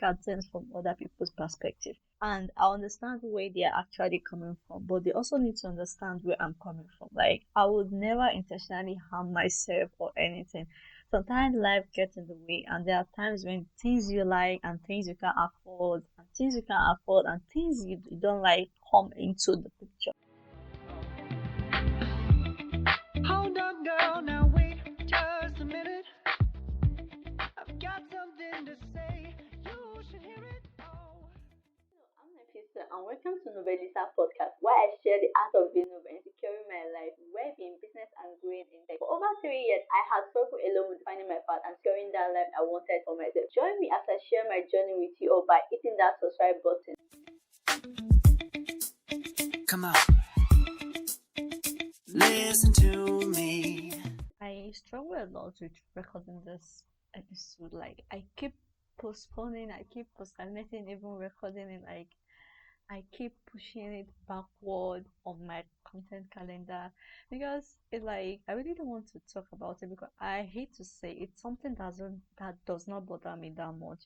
look at things from other people's perspective. And I understand where they are actually coming from, but they also need to understand where I'm coming from. Like, I would never intentionally harm myself or anything. Sometimes life gets in the way, and there are times when things you like and things you can afford, and things you can afford, and things you don't like come into the picture. Hold on, girl, now wait just a minute. I've got something to say. You should hear it. Oh. I'm Nafisa and welcome to Novellisteer podcast where I share the art of being novel and securing my life, where being business and growing in tech. For over 3 years, I had struggled alone with finding my path and securing that life I wanted for myself. Join me as I share my journey with you all by hitting that subscribe button. Come on, listen to me. I struggle a lot with recording this episode. Like, I keep postponing, I keep procrastinating, even recording it. Like, I keep pushing it backward on my content calendar because it's like I really don't want to talk about it because I hate to say it's something that does not bother me that much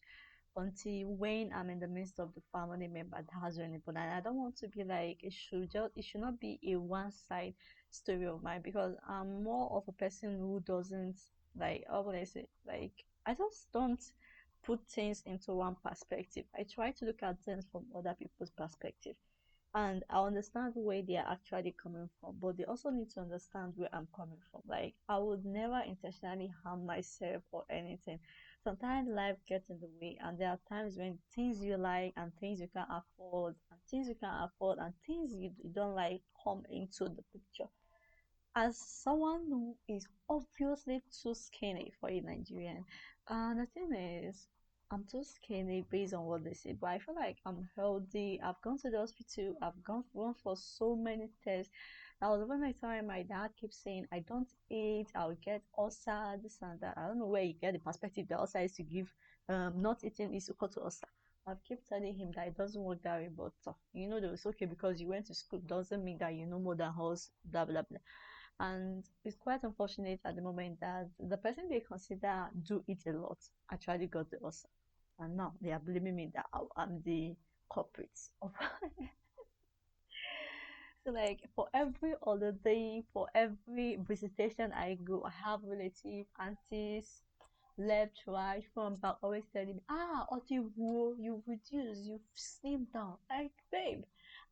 until when I'm in the midst of the family member that has really but and I don't want to be like it should not be a one side story of mine because I'm more of a person who doesn't like how would I say like I just don't put things into one perspective. I try to look at things from other people's perspective and I understand where they are actually coming from, but they also need to understand where I'm coming from. Like, I would never intentionally harm myself or anything. Sometimes life gets in the way, and there are times when things you like and things you can afford, and things you can afford, and things you don't like come into the picture. As someone who is obviously too skinny for a Nigerian, the thing is, I'm too skinny based on what they say, but I feel like I'm healthy. I've gone to the hospital, I've gone for so many tests. That was when I time my dad keeps saying, I don't eat, I'll get ulcer, this and that. I don't know where you get the perspective that ulcer is to give, not eating is equal to ulcer. I've kept telling him that it doesn't work that way, but you know, that it's okay because you went to school doesn't mean that you know more than us, blah blah blah. And it's quite unfortunate at the moment that the person they consider do it a lot actually got the ulcer. And now they are blaming me that I'm the culprit of so like for every holiday, for every visitation I go, I have relative, aunties, left, right, from back, always telling me, Otiwo, you've reduced, you've slimmed down. Like, babe,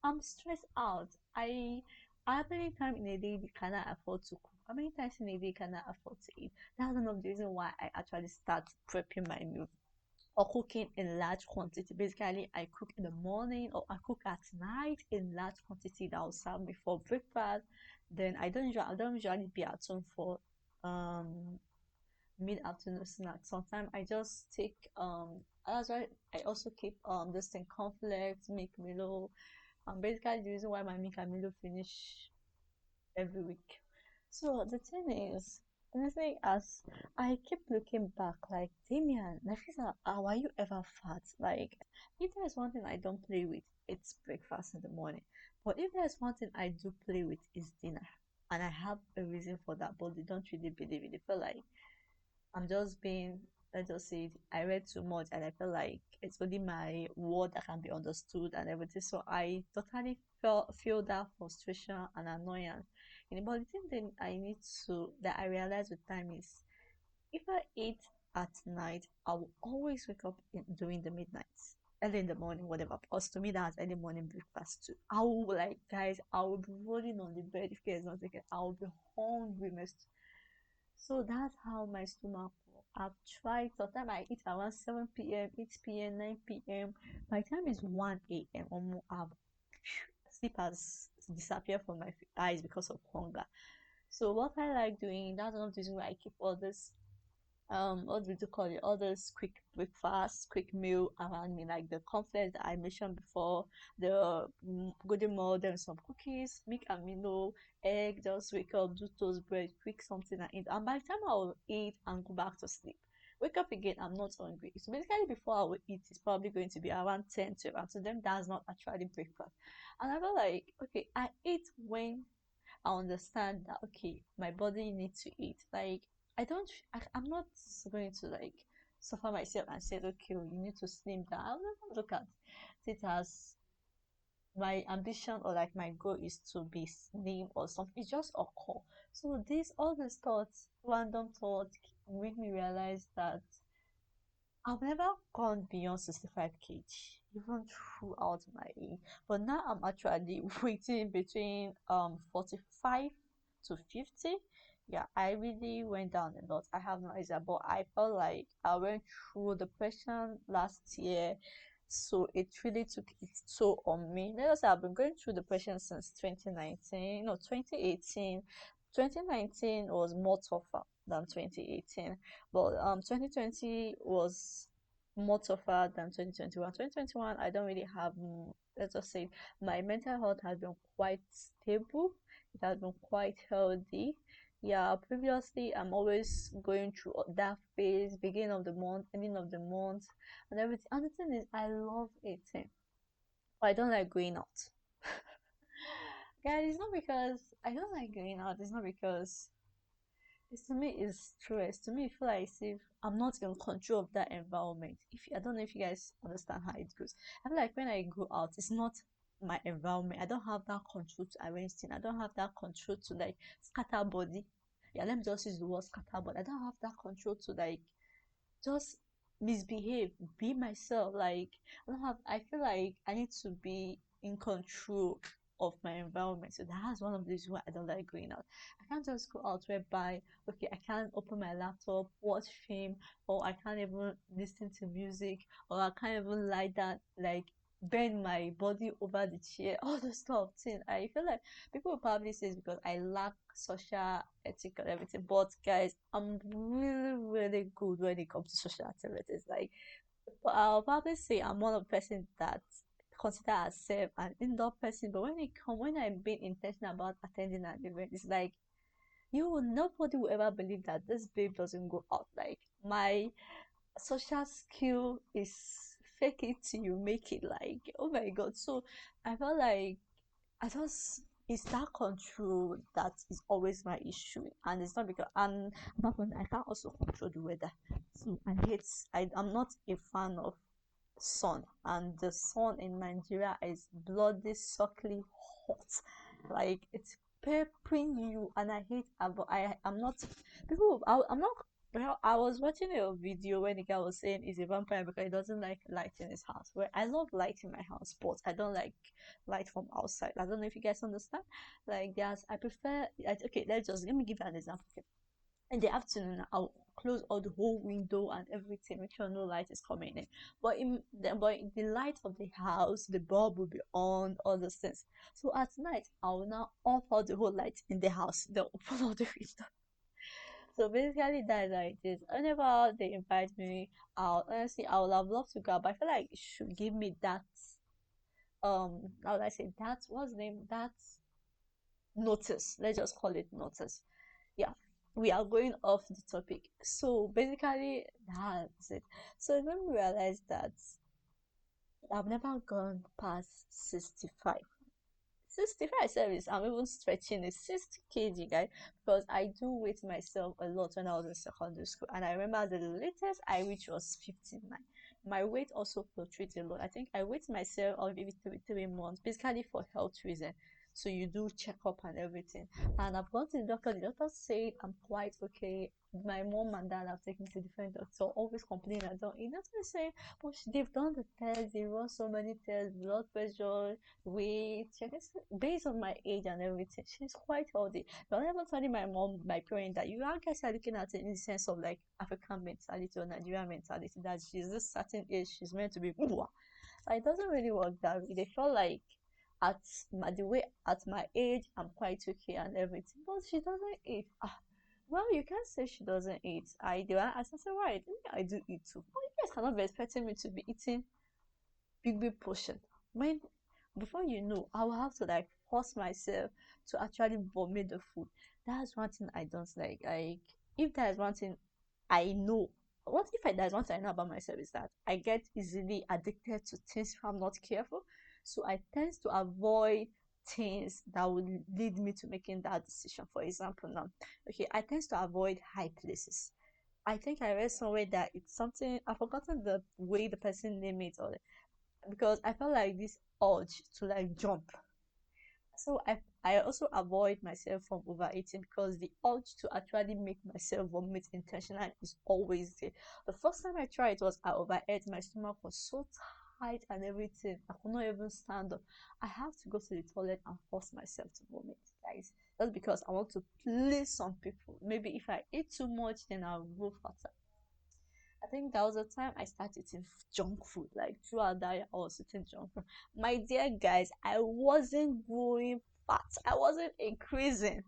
I'm stressed out. How many times in a day can I afford to cook? How many times in a day can I afford to eat? That's one of the reasons why I actually start prepping my meal or cooking in large quantity. Basically, I cook in the morning or I cook at night in large quantity that will serve me for breakfast. Then I don't usually be at home for um mid-afternoon snack. Sometimes I just take that's why I also keep this thing cornflakes, milk Milo. Basically the reason why my milk and Milo finish every week. So the thing is, honestly, as I keep looking back, like Damian, Nafisa, how are you ever fat? Like, if there's one thing I don't play with, it's breakfast in the morning. But if there's one thing I do play with, is dinner. And I have a reason for that, but they don't really believe it. They feel like I'm just being, let's just say, I read too much and I feel like it's only my word that can be understood and everything. So I totally feel that frustration and annoyance. But the thing that I need to, that I realize with time is if I eat at night, I will always wake up during the midnight. Early in the morning, whatever. Because to me, that's early morning breakfast too. I will like, guys, I will be rolling on the bed if care is not taken. I will be hungry, so that's how my stomach works. I've tried, sometimes I eat around 7 p.m., 8 p.m., 9 p.m. My time is 1 a.m. Almost sleep has disappeared from my eyes because of hunger. So what I like doing, that's one of the reasons why I keep all this what do you call it, all those quick breakfast, quick meal around me, like the cornflakes that I mentioned before, the golden mold and some cookies, milk and milo, egg, just wake up, do toast bread, quick something and eat, and by the time I will eat and go back to sleep, wake up again, I'm not hungry. So basically before I will eat, it's probably going to be around 10 to around, so them that's not actually breakfast. And I feel like, okay, I eat when I understand that okay, my body needs to eat. Like I don't, I'm not going to like suffer myself and said, okay, you need to slim down. I'll never look at it as my ambition or like my goal is to be slim or something. It just occur. So this all these thoughts, random thoughts, make me realize that I've never gone beyond 65 kg, even throughout my age. But now I'm actually waiting between 45 to 50. Yeah, I really went down a lot. I have no idea, but I felt like I went through depression last year, so it really took its toll on me. Let us say I've been going through depression since 2019, no, 2018. 2019 was more tougher than 2018, but 2020 was more tougher than 2021. 2021, I don't really have, let's just say, my mental health has been quite stable. It has been quite healthy. Yeah, previously, I'm always going through that phase, beginning of the month, ending of the month, and everything. And the thing is, I love eating, but I don't like going out. Guys, it's not because I don't like going out, it's not because it's to me it's stress. To me, I feel like if I'm not in control of that environment, if I don't know if you guys understand how it goes. I feel like when I go out, it's not my environment. I don't have that control to arrange things. I don't have that control to like scatter body. Yeah, let me just use the word scatter body. I don't have that control to like just misbehave, be myself. Like I don't have. I feel like I need to be in control of my environment. So that's one of the reasons why I don't like going out. I can't just go out whereby okay, I can't open my laptop, watch film, or I can't even listen to music, or I can't even lie down like bend my body over the chair, all those stuff thing. I feel like people will probably say it's because I lack social ethic and everything. But guys, I'm really, really good when it comes to social activities. Like, but I'll probably say I'm one of the person that consider herself an indoor person. But when I'm being intentional about attending an event, it's like nobody will ever believe that this babe doesn't go out. Like my social skill is fake it till you make it. Like, oh my god. So I felt like I just it's that control that is always my issue, and it's not because and apart from that, I can't also control the weather. So I'm not a fan of sun, and the sun in Nigeria is bloody suckly hot, like it's peppering you, and I hate. But I'm not I'm not. Well, I was watching a video when the guy was saying he's a vampire because he doesn't like light in his house. Where I love light in my house, but I don't like light from outside. I don't know if you guys understand. Like, yes, I prefer. Like, okay, let me give you an example. Okay. In the afternoon, I'll close all the whole window and everything, make sure no light is coming in. But in the light of the house, the bulb will be on, all those things. So at night, I will now off all the whole light in the house, then open all the window. So basically, that's how it is. Whenever they invite me out, honestly, I would have loved to go, but I feel like it should give me that how would I say that what's the name that notice. Let's just call it notice. Yeah, we are going off the topic. So basically, that's it. So it made me realize that I've never gone past 65. 65 service, I'm even stretching it 60 kg, guys, because I do weight myself a lot when I was in secondary school. And I remember the latest I reached was 59. My weight also fluctuates a lot. I think I weight myself on maybe 3 months, basically for health reason. So you do check up and everything. And I've gone to the doctor. The doctor said I'm quite okay. My mom and dad have taken me to different doctors, always complaining I don't eat. That's what I'm saying. But they've done the tests, they run so many tests, blood pressure, weight. Based on my age and everything. She's quite healthy. But I never telling my mom, my parents that you guys are looking at it in the sense of like African mentality or Nigerian mentality that she's this certain age, she's meant to be. So it doesn't really work that way. They feel like at the way at my age, I'm quite okay and everything. But she doesn't eat. Well, you can't say she doesn't eat. I do. I said, right, I do eat too. But you guys cannot be expecting me to be eating big portion. When before you know, I will have to like force myself to actually vomit the food. That's one thing I don't like. Like if there is one thing I know, what if there's one thing I know about myself is that I get easily addicted to things if I'm not careful. So I tend to avoid things that would lead me to making that decision. For example, now, okay, I tend to avoid high places. I think I read somewhere that it's something I've forgotten the way the person named it, or because I felt like this urge to like jump. So I also avoid myself from overeating because the urge to actually make myself vomit intentionally is always there. The first time I tried it was I overate. My stomach was so tight and everything. I could not even stand up. I have to go to the toilet and force myself to vomit, guys. That's because I want to please some people. Maybe if I eat too much, then I'll grow fatter. I think that was the time I started eating junk food. Like throughout that year, I was eating junk food. My dear guys, I wasn't growing fat. I wasn't increasing.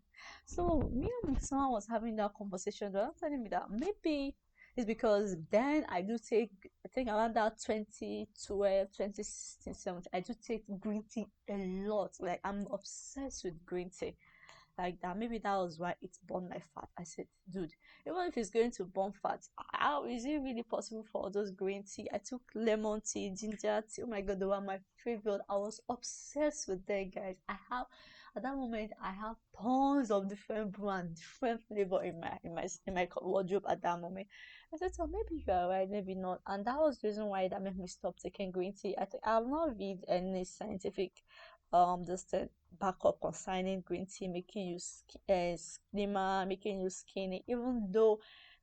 So me and someone was having that conversation. They were telling me that maybe it's because then I do take, I think around that 2012, 2016, 17, I do take green tea a lot. Like I'm obsessed with green tea like that. Maybe that was why it burned my fat. I said, dude, even if it's going to burn fat, how is it really possible for all those green tea? I took lemon tea, ginger tea. Oh my god, they were my favorite. I was obsessed with them, guys. I have at that moment I have tons of different brand, different flavor in my wardrobe at that moment. I said, so maybe you're right, maybe not. And that was the reason why that made me stop taking green tea. I think I've not read any scientific just backup concerning green tea making you slimmer, making you skinny, even though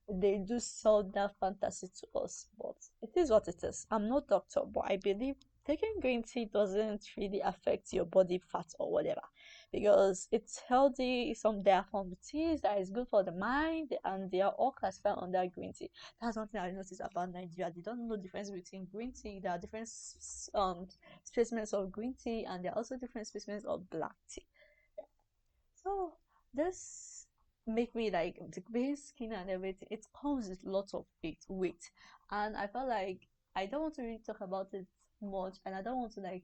they do sell that fantasy to us. But it is what it is. I'm no doctor, but I believe taking green tea doesn't really affect your body fat or whatever because it's healthy. Some there are from teas that is good for the mind, and they are all classified under green tea. That's something I noticed about Nigeria. They don't know the difference between green tea. There are different specimens of green tea, and there are also different specimens of black tea. So this make me like the being skinny and everything. It comes with lots of weight, and I felt like I don't want to really talk about it much, and I don't want to like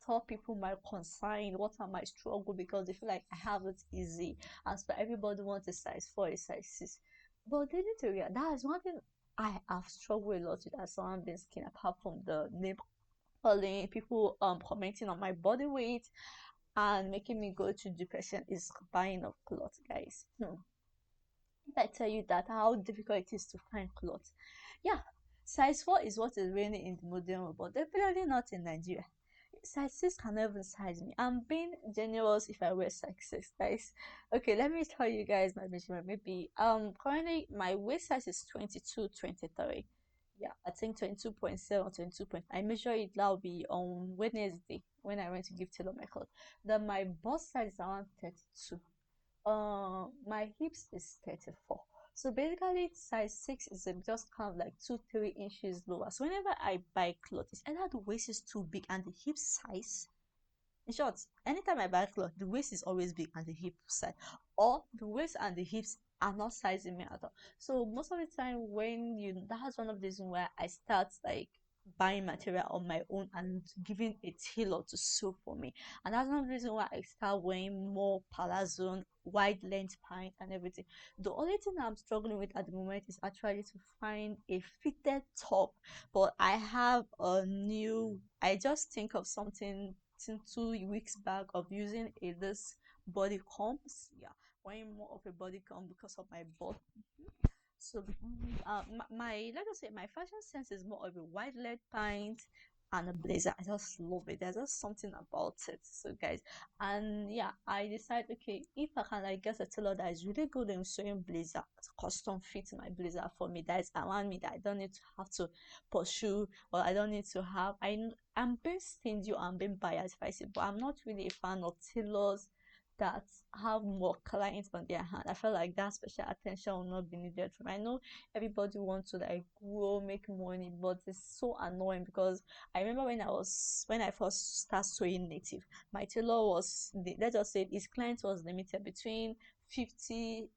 tell people my concern, what are my struggle because they feel like I have it easy. As for everybody wants a size 4, a size 6, but they need to realize that is one thing I have struggled a lot with as someone being skinny, apart from the name calling people commenting on my body weight and making me go through depression is buying of clothes, guys. If I tell you that how difficult it is to find clothes, yeah, size 4 is what is reigning in the modern world, but definitely not in Nigeria. Size 6 can never size me. I'm being generous if I wear size 6, guys. Okay, let me tell you guys my measurement. Maybe currently my waist size is 22, 23. Yeah, I think 22.7, 22 point. I measure it that will be on Wednesday when I went to give tailor my clothes. Then my bust size is around 32. My hips is 34. So basically, size 6 is just kind of like 2, 3 inches lower. So whenever I buy clothes, it's either the waist is too big and the hip size. In short, anytime I buy clothes, the waist is always big and the hip size, or the waist and the hips are not sizing me at all. So most of the time, when you that's one of the reasons where I start like buying material on my own and giving a tailor to sew for me. And that's one of the reason why I start wearing more palazzo, wide length pant and everything. The only thing I'm struggling with at the moment is actually to find a fitted top. But I have a new I just think of something 2 weeks back of using a this body comps. Yeah, wearing more of a body comp because of my butt. So my let us say my fashion sense is more of a wide leg pant and a blazer. I just love it. There's just something about it. So guys, and yeah, I decide okay if I can like get a tailor that is really good in sewing blazer, custom fit my blazer for me. That is around me that I don't need to have to pursue or I don't need to have. I'm being stingy or I'm being biased if I say, but I'm not really a fan of tailors that have more clients on their hand. I feel like that special attention will not be needed from. I know everybody wants to like grow, make money, but it's so annoying because I remember when I first started sewing native, my tailor was let's just say his client was limited between 50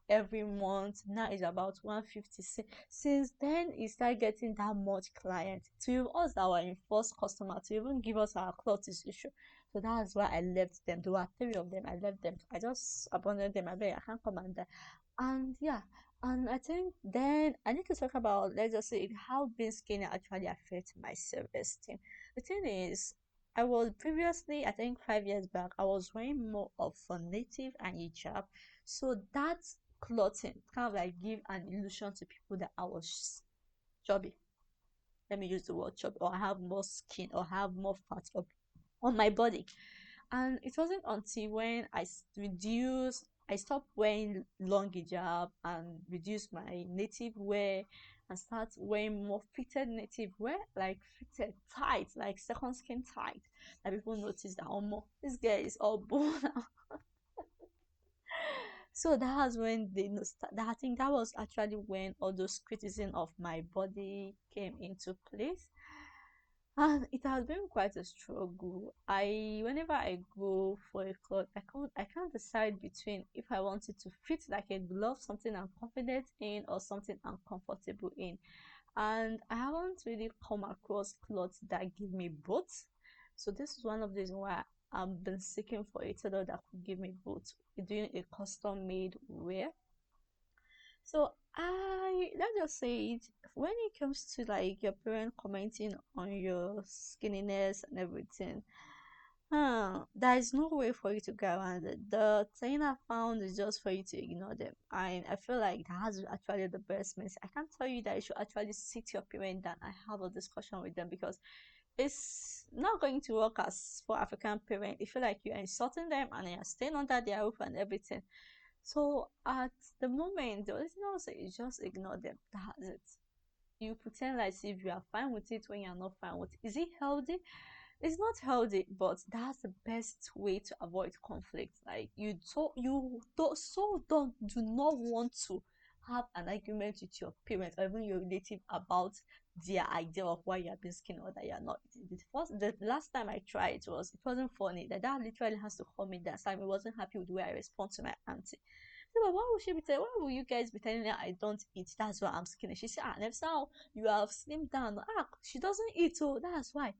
every month. Now it's about 150. Since then, he started getting that much client. To us that were in first customer to even give us our clothes issue. So that's why I left them. There were 3 of them. I left them. I just abandoned them. I beg, I can't come and die. And yeah, and I think then I need to talk about let's just say how being skinny actually affects my self-esteem. The thing is, I was previously, I think 5 years back, I was wearing more of a native and hijab. So that clothing, kind of like give an illusion to people that I was chubby. Let me use the word chubby, or I have more skin, or have more fat on my body. And it wasn't until when I stopped wearing long hijab and reduced my native wear and start wearing more fitted native wear, like fitted tight, like second skin tight. That people notice that, oh, this girl is all bone. So that was when they know that, I think that was actually when all those criticism of my body came into place. And it has been quite a struggle. Whenever I go for a cloth, I can't decide between if I want it to fit like a glove, something I'm confident in, or something I'm comfortable in. And I haven't really come across clothes that give me both. So this is one of the reasons why I've been seeking for a tailor that could give me both, doing a custom made wear. So let's just say it, when it comes to like your parent commenting on your skinniness and everything, there is no way for you to go around it. The thing I found is just for you to ignore them. And I feel like that's actually the best message. I can't tell you that you should actually sit your parent down and have a discussion with them, because it's not going to work as for African parents. You feel like you're insulting them and you're staying under their roof and everything. So at the moment, the only thing I would say is just ignore them. That's it. You pretend like if you are fine with it when you're not fine with it. Is it healthy? It's not healthy, but that's the best way to avoid conflict. Like you do not want to have an argument with your parents or even your relative about their idea of why you are being skinny or that you are not. The last time I tried, it wasn't funny. That dad literally has to call me that time. He wasn't happy with the way I respond to my auntie. So, but why would she be telling? Why will you guys be telling her I don't eat? That's why I'm skinny. She said, never saw you have slimmed down. She doesn't eat, so that's why.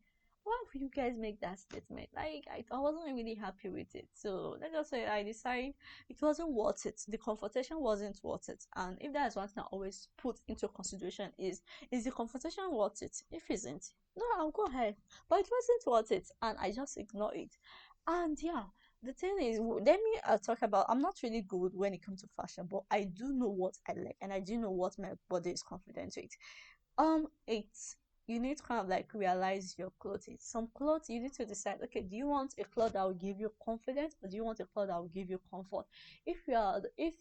Why would you guys make that statement? Like, I wasn't really happy with it. So let's just say I decided it wasn't worth it. The confrontation wasn't worth it. And if that's one thing I always put into consideration is the confrontation worth it? If it isn't, no, I'll go ahead. But it wasn't worth it, and I just ignore it. And yeah, the thing is, let me talk about. I'm not really good when it comes to fashion, but I do know what I like, and I do know what my body is confident with. It's you need to kind of like realize your clothing. Some clothes you need to decide, okay, do you want a cloth that will give you confidence, or do you want a cloth that will give you comfort? If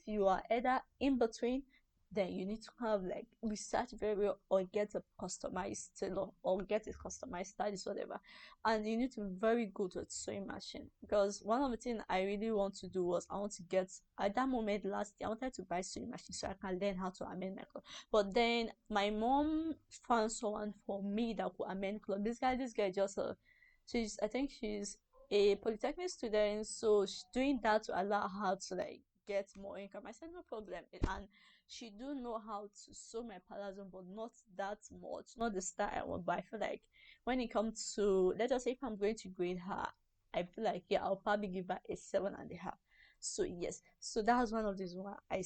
you are either in between, then you need to kind of like research very well, or get a customized tailor, or get a customized stylist, whatever. And you need to be very good with sewing machine, because one of the things I really want to do was I want to get, at that moment last year I wanted to buy sewing machine so I can learn how to amend my clothes. But then my mom found someone for me that could amend clothes. This guy just I think she's a polytechnic student, so she's doing that to allow her to like get more income. I said no problem, and she do know how to sew my palazzo, but not that much, not the style I want. But I feel like when it comes to, let us say, if I'm going to grade her, I feel like yeah, I'll probably give her a 7.5. So yes, so that was one of these why I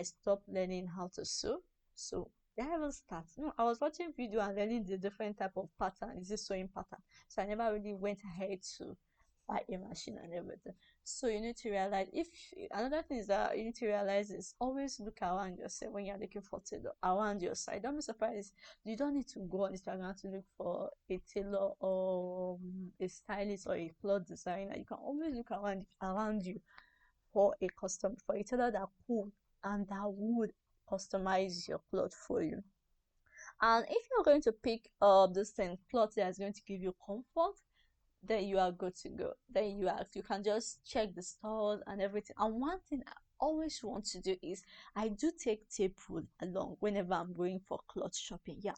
stopped learning how to sew. So I haven't started. No, I was watching video and learning the different type of pattern. Is this sewing pattern? So I never really went ahead to buy a machine and everything. So you need to realize, if another thing is that you need to realize is always look around yourself when you're looking for tailor around your side. Don't be surprised. You don't need to go on Instagram to look for a tailor or a stylist or a cloth designer. You can always look around you for a tailor that could and that would customize your cloth for you. And if you're going to pick up this thing cloth that's going to give you comfort, then you are good to go. Then you can just check the stores and everything. And one thing I always want to do is I do take tape rule along whenever I'm going for cloth shopping. Yeah,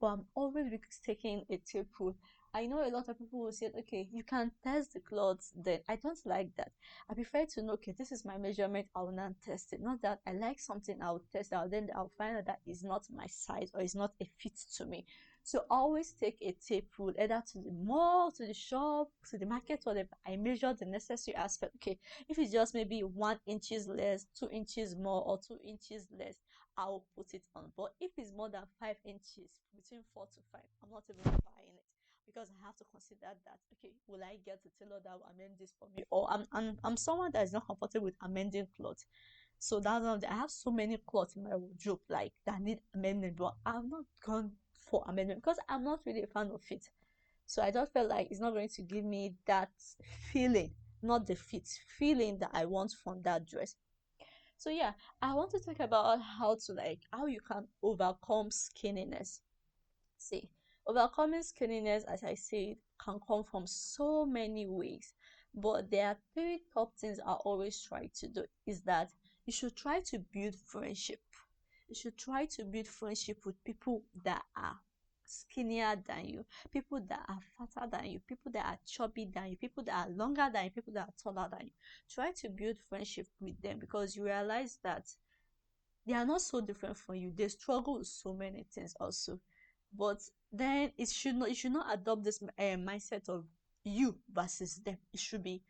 but I'm always taking a tape rule. I know a lot of people will say, okay, you can test the clothes. Then I don't like that. I prefer to know, okay, this is my measurement. I will not test it. Not that I like something, I'll test it. Then I'll find out that is not my size or is not a fit to me. So always take a tape rule, either to the mall, to the shop, to the market, whatever. I measure the necessary aspect. Okay, if it's just maybe 1 inches less, 2 inches more, or 2 inches less, I'll put it on. But if it's more than 5 inches, between 4 to 5, I'm not even buying it, because I have to consider that. Okay, will I get a tailor that will amend this for me, or I'm someone that is not comfortable with amending clothes. So that's one of I have so many clothes in my wardrobe like that need amendment, but I'm not gone for amendment because I'm not really a fan of it. So I just felt like it's not going to give me that feeling, not the fit feeling that I want from that dress. So yeah, I want to talk about how to like how you can overcome skinniness. See, overcoming skinniness, as I said, can come from so many ways. But there are three top things I always try to do is that you should try to build friendship. You should try to build friendship with people that are skinnier than you, people that are fatter than you, people that are chubby than you, people that are longer than you, people that are taller than you. Try to build friendship with them because you realize that they are not so different from you. They struggle with so many things also. But then you should not adopt this mindset of you versus them. It should be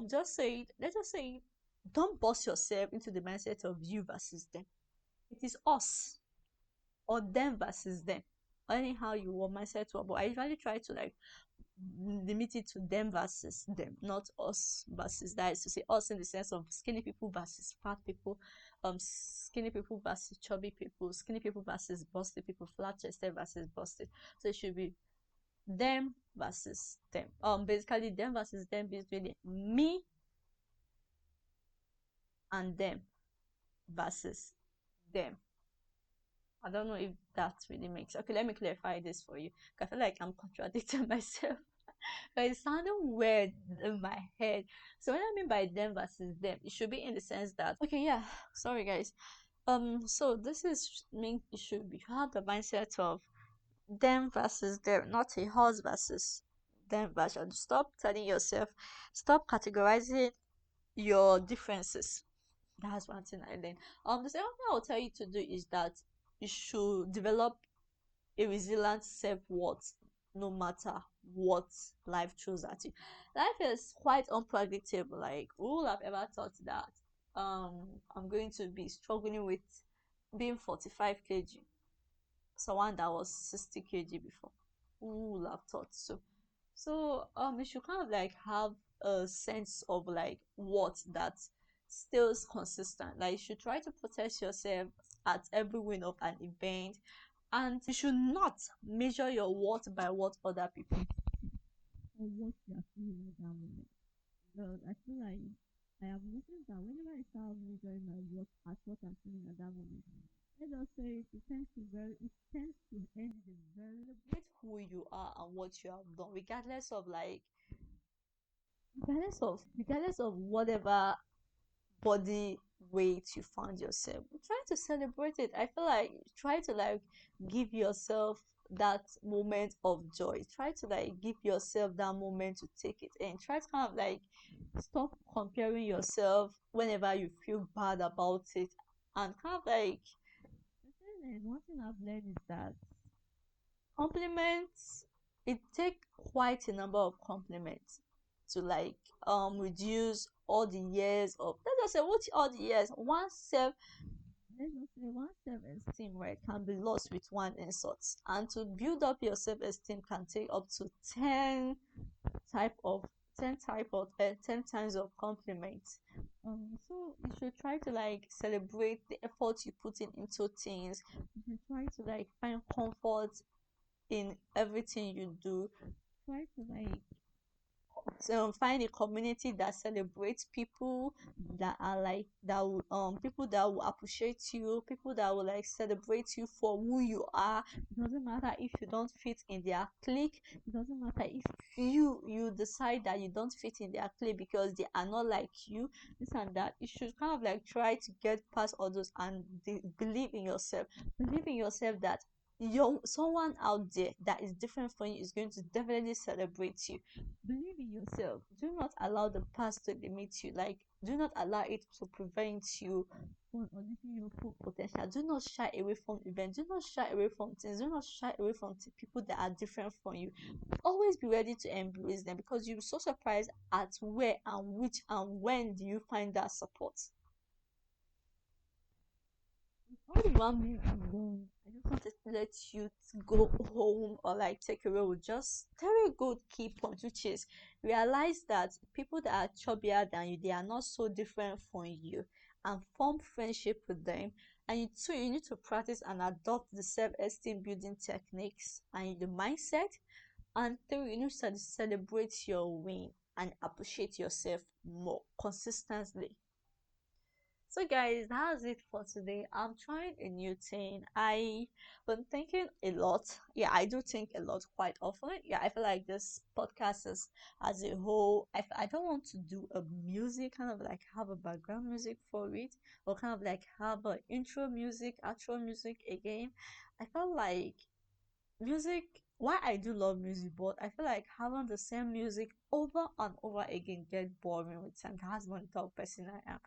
just say let's just say don't box yourself into the mindset of you versus them. It is us or them versus them. Anyhow you want mindset to, but I usually try to like limit it to them versus them, not us versus that. Is to say us in the sense of skinny people versus fat people, skinny people versus chubby people, skinny people versus busty people, flat chested versus busted. So it should be them versus them. Basically them versus them is really me and them versus them. I don't know if that really makes okay. Let me clarify this for you. I feel like I'm contradicting myself. But it's sounding weird in my head. So what I mean by them versus them, it should be in the sense that okay, yeah, sorry guys. So this is mean it should be you have the mindset of them versus them, not a horse versus them version. Stop telling yourself, stop categorizing your differences. That's one thing I learned. The second thing I'll tell you to do is that you should develop a resilient self-worth no matter what life throws at you. Life is quite unpredictable. Like who would have ever thought that I'm going to be struggling with being 45 kg, someone that was 60 kg before. Who would have thought so? So you should kind of like have a sense of like what that stays consistent. Like you should try to protect yourself at every win of an event, and you should not measure your worth by what other people or what you are feeling at that moment. Because I feel like I have noticed that whenever I start measuring my worth at what I'm feeling at that moment, let us say it tends to end the very celebrate who you are and what you have done, regardless of whatever body weight you found yourself. Try to celebrate it. I feel like try to like give yourself that moment of joy. Try to like give yourself that moment to take it in. Try to kind of like stop comparing yourself whenever you feel bad about it and kind of like one thing I've learned is that compliments it take quite a number of compliments to like reduce all the years of let's just say what all the years one self let's just say one self-esteem right can be lost with one insult, and to build up your self-esteem can take up to 10 type of 10 times of compliments. So you should try to like celebrate the effort you put in into things. You should try to like find comfort in everything you do. Try to like find a community that celebrates people that are like that will people that will appreciate you, people that will like celebrate you for who you are. It doesn't matter if you don't fit in their clique. It doesn't matter if you decide that you don't fit in their clique because they are not like you, this and that. You should kind of like try to get past all those and believe in yourself. Believe in yourself that someone out there that is different from you is going to definitely celebrate you. Believe in yourself. Do not allow the past to limit you. Like, do not allow it to prevent you from unleashing your full potential. Do not shy away from events. Do not shy away from things. Do not shy away from people that are different from you. Always be ready to embrace them because you'll be so surprised at where and which and when do you find that support. All the rambling I'm done. I just wanted to let you go home or like take away with just very good key point, which is realize that people that are chubbier than you, they are not so different from you. and form friendship with them. And you need to practice and adopt the self-esteem building techniques and the mindset. And three, you need to celebrate your win and appreciate yourself more consistently. So guys, that's it for today. I'm trying a new thing. I been thinking a lot. Yeah, I do think a lot quite often. Yeah, I feel like this podcast is as a whole. I don't want to do a music, kind of like have a background music for it, or kind of like have a intro music, outro music again. I felt like music, why I do love music, but I feel like having the same music over and over again get boring with time. That's one type of person I am.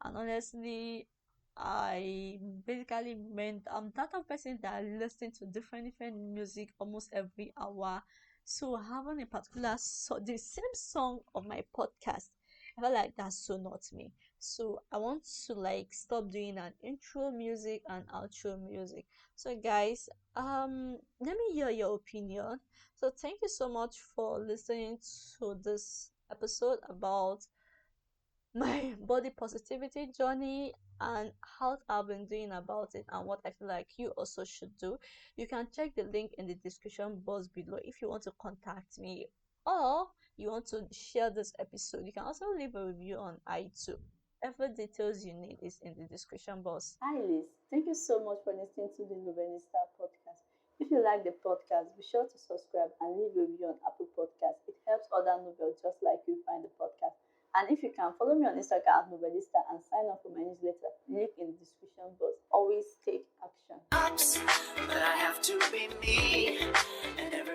And honestly, I basically meant I'm that type of person that listen to different music almost every hour. So having a particular the same song on my podcast, I feel like that's so not me. So I want to like stop doing an intro music and outro music. So guys, let me hear your opinion. So thank you so much for listening to this episode about my body positivity journey and how I've been doing about it and what I feel like you also should do. You can check the link in the description box below if you want to contact me or you want to share this episode. You can also leave a review on iTunes. Every details you need is in the description box. Hi Liz, thank you so much for listening to the novellisteer podcast. If you like the podcast, be sure to subscribe and leave a review on Apple Podcasts. It helps other novels just like you find the podcast. And if you can, follow me on Instagram at Novelista and sign up for my newsletter. Link in the description box. Always take action. But I have to be me, and every